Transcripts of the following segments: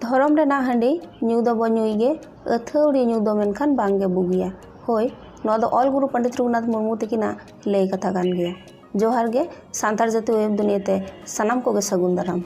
धर्म रेना हांडी ᱧᱩ ᱫᱚ ᱵᱚ ᱧᱩᱭ ᱜᱮ ᱟᱹᱛᱷᱟᱹᱣᱲᱤ ᱧᱩ ᱫᱚ ᱢᱮᱱᱠᱷᱟन ᱵᱟᱝᱜᱮ ᱵᱩᱜᱤᱭᱟ। ᱦᱳᱭ ᱱᱚᱣᱟ ᱫᱚ ᱚᱞ ᱜᱩᱨᱩ ᱯᱚᱸᱰᱤᱛ ᱨᱚᱜᱷᱩᱱᱟᱛᱷ ᱢᱩᱨᱢᱩ ᱛᱟᱹᱠᱤᱱᱟᱜ ᱞᱟᱹᱭ ᱠᱟᱛᱷᱟ ᱠᱟᱱ ᱜᱮᱭᱟ। ᱡᱚᱦᱟᱨ ᱜᱮ ᱥᱟᱱᱛᱟᱲ ᱡᱟᱹᱛᱤ ᱳᱭᱮᱵ ᱫᱩᱱᱤᱭᱟᱹᱛᱮ ᱥᱟᱱᱟᱢ ᱠᱚᱜᱮ ᱥᱟᱹᱜᱩᱱ ᱫᱟᱨᱟᱢ।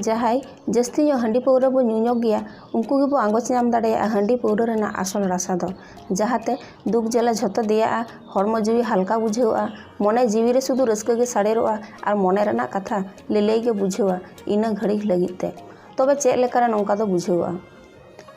जहाय जस्ती हंडी पौरा बो ᱧᱩᱧᱚᱜ गया उनको गे बो आंगोच नाम दाड़ेया हंडी पौरा रेना आसल रासा दो जहाते दुख जला झतो दिया हरमो जीवी हल्का बुझेवा मने जीवी रे शुधु रस्का गे साड़ेरोआ और मने रेना कथा लेले गे बुझेवा इना घड़ी लगिते तबे चेक लेकारा नोंका दो बुझेवा।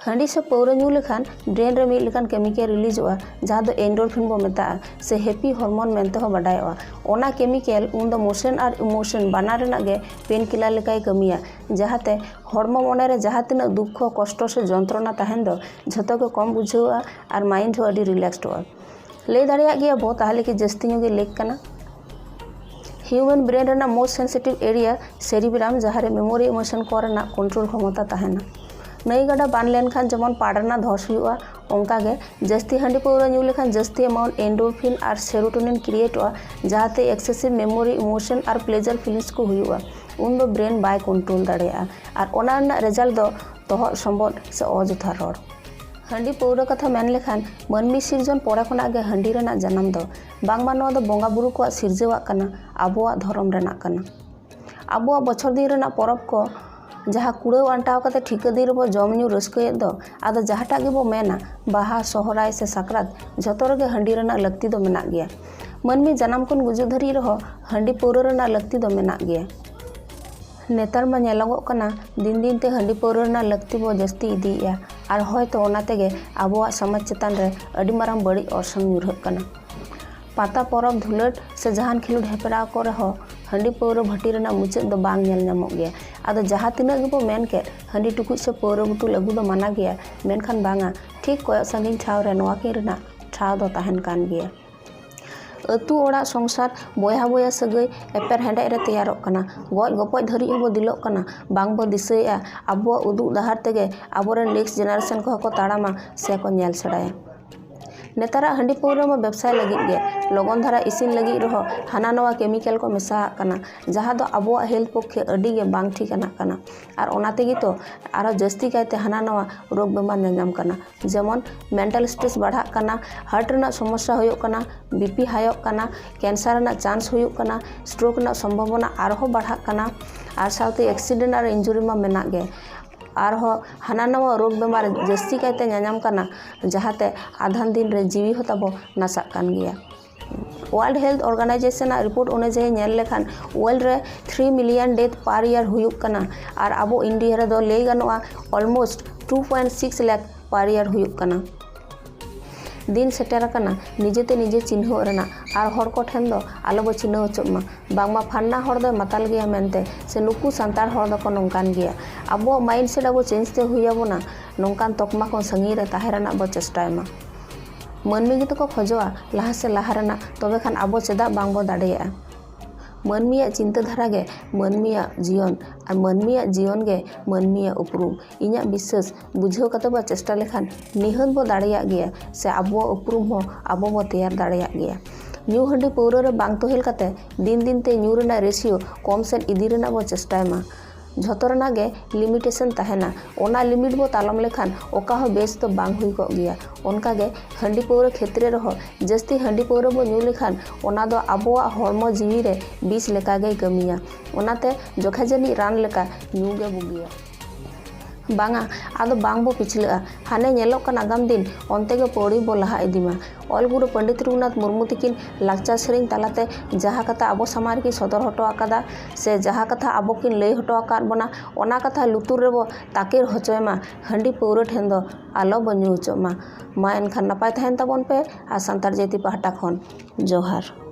हंडी से पौरा ᱧᱩ लेखान ब्रेन रे मिल लेखान केमिकल रिलीजोआ जहाँ दो एंडोरफिन बो मेता से हैप्पी हार्मोन मेनते हो बाडायोआ ओना केमिकल उन दो मोशन और इमोशन बानार रेना गे पेन किलर लेकाय कमिया जहाते हरमो मने रे जहाँ तिना दुख कष्ट से जंत्रणा तहन दो झतो के कम बुझेवा और माइंड हो अडी रिलैक्सडोआ लई दाड़ेया गया बो ताहले कि जस्ती ᱧᱩ गे लेक कना। ह्यूमन ब्रेन रेना मोस्ट सेंसिटिव एरिया सेरिब्राम जहाँ रे मेमोरी इमोशन को रेना कंट्रोल क्षमता तहना नई गड़ा बान लेनखान जमन पाड़ना धस हुआ ओंका गे जस्ती हंडी पौरा ᱧᱩ लेखान जस्ती अमाउंट एंडोरफिन और सेरोटोनिन क्रिएटोआ जहाते एक्सेसिव मेमोरी इमोशन और प्लेजर फीलिंग्स को हुआ उन दो ब्रेन बाय कंट्रोल दाड़ेया और ओना रेना रिजल्ट दो तोहर संबंध से अजथा रड़। हंडी पौरा कथा मेन लेखान मानमी सिरजन पड़े खना गे हंडी रेना जन्म दो बांगमा नोआ दो बोंगा बुरु को सिरजेवा कना आबोआ धर्म रेना कना। आबोआ बछर दिन रेना परब को जहाँ कुड़ाव आंटाव कते ठिका दिन बो जम ᱧᱩ रस्कयेद दो आदो जहाँटा गे बो मेना बाहा सोहराय से साकरात जतो रगे हंडी रेना लक्ति दो मेना गया। मानमी जन्म खन गुजु धरी रहो हंडी पौरा रेना लक्ति दो मेना गया। नेतार मा नेलोगोग कना दिन दिन ते हंडी पौरा रेना लक्ति बो जस्ती इदीया और होयतो ओना तेगे आबोआ समाज चेतान रे अडी मारांग बड़ी अरसंग ᱧᱩᱨᱦᱟᱹᱜ कना। पाता परब धुलट से जहान खिलुड हेपड़ा को रहो हंडी पौरा भट्टी रेना मुचाद दो बांग नेल ᱧᱟᱢᱚᱜ गया आदो जहाँ तिना गे बो मेन के हंडी टुकुज से पौरा बुतुल अगु दो माना गया मेनखान बांगा ठीक कोय संगिन ठाव रे नोआ के रेना ठाव दो तहन कान गया। अतु ओड़ा संसार बयहा बया सगै एपेर हेंडे रे तैयारोग कना गज गपज धरी हो दिलोग कना बांग बो दिसैया आबो उदुग दाहार तेगे आबोरेन नेक्स्ट जेनारेशन को ताड़ामा से को नेल सेड़ाया। नेतारा हंडी पौरा में व्यवसाय लगी गे लगन धारा इसिन लगी रहो हाना नवा केमिकल को मेसा कना जहाँ दो आबो हेल्थ पक्षे अडी गे बांग ठिकाना कना और ओनाते गी तो आरो जस्ती कायते हाना नवा रोग बेमार नेनाम कना जेमन मेंटल स्ट्रेस बढ़ा कना हार्ट रेना समस्या हुयुग कना बीपी हायोग कना कैंसर रेना चांस हुयुग कना स्ट्रोक रेना संभावना आरो बढ़ा कना और साथै एक्सीडेंट और इंजुरी मा मेना गे और हाना नवा रोग बेमार जस्ती कायते नाम कना जहाते आधान दिन रे जीवी होताबो नासा कान गया। वर्ल्ड हेल्थ ऑर्गेनाइजेशन रिपोर्ट अनुयायी नेल लेखान वर्ल्ड रे 3 मिलियन डेथ पर ईयर हुयुग कना और आबो इंडिया रे दो लई गानोआ ऑलमोस्ट 2.6 लाख पर ईयर हुयुग कना। दिन सेटेर कना निजेते निजे चिन्ह रेना और हर को ठेन दो आलो बो चिन्ह होचोमा बांगमा फान्ना हर दो माताल गया मेनते से नुकु संतार हर दो को नोंकान गया आबो माइंड सेट आबो चेंज ते हुयाबोना नोंकान तकमा को संगी रे ताहेराना बो चेष्टायमा मानमी गे तो को खोजोआ लाहा से लाहा रेना तबे खान आबो चेदा बांग बो दाड़ेया। मानमिया चिंताधारा गे मानमिया जीवन और मानमिया जीवन गे मानमिया उपरूम इन्या विश्वास बुझाव कते बो चेष्टा लेखान निहत बो दाड़ेया गया से आबो उपरूम हो आबो बो तैयार दाड़ेया गया। ᱧᱩ हंडी पौरा रे बांग तोहेल कते दिन दिन ते ᱧᱩ रेना रेशियो कम सेन इदी रेना बो चेष्टायमा झतो रेना गे लिमिटेशन तहना ओना लिमिट बो तालम लेखान ओका हो बेस तो बांग हुई को गया उनका गे हंडी पौरा क्षेत्र रहो जस्ती हंडी पौरा बो ᱧᱩ लेखान ओना दो आबोआ हरमो जीवी रे बीस लेका गे कमिया ओनाते जोखा जनी रान लेका ᱧᱩ गे बुगिया बांगा आदो बांग बो पिछला हाने नेलोग कन आगाम दिन onte गे पौड़ी बो लहा इदीमा ऑल गुरु पंडित रघुनाथ मुर्मू तकिन लाकचार सेरिंग तालाते जहाँ कथा आबो समाज की सदर हटो आकादा से जहाँ कथा आबो किन लई हटो आकाद बोना ओना कथा लुतुर रे बो ताकिर होचोयमा हंडी पौरा ठेन दो आलो बो ᱧᱩ होचोमा मा एनखान नपाय तहन ताबोन पे आ संतार जाति पाहटा खन जोहार।